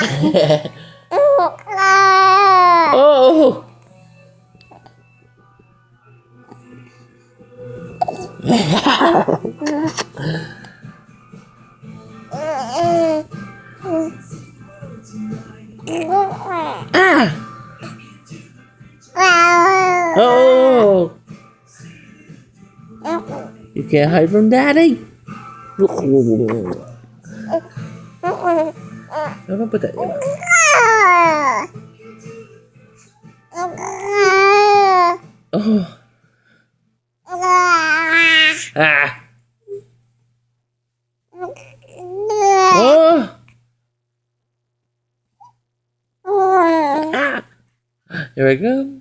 Oh. Ah. Oh. You can't hide from Daddy. I'm gonna put that in. Oh. Ah. Oh. Ah. Here we go.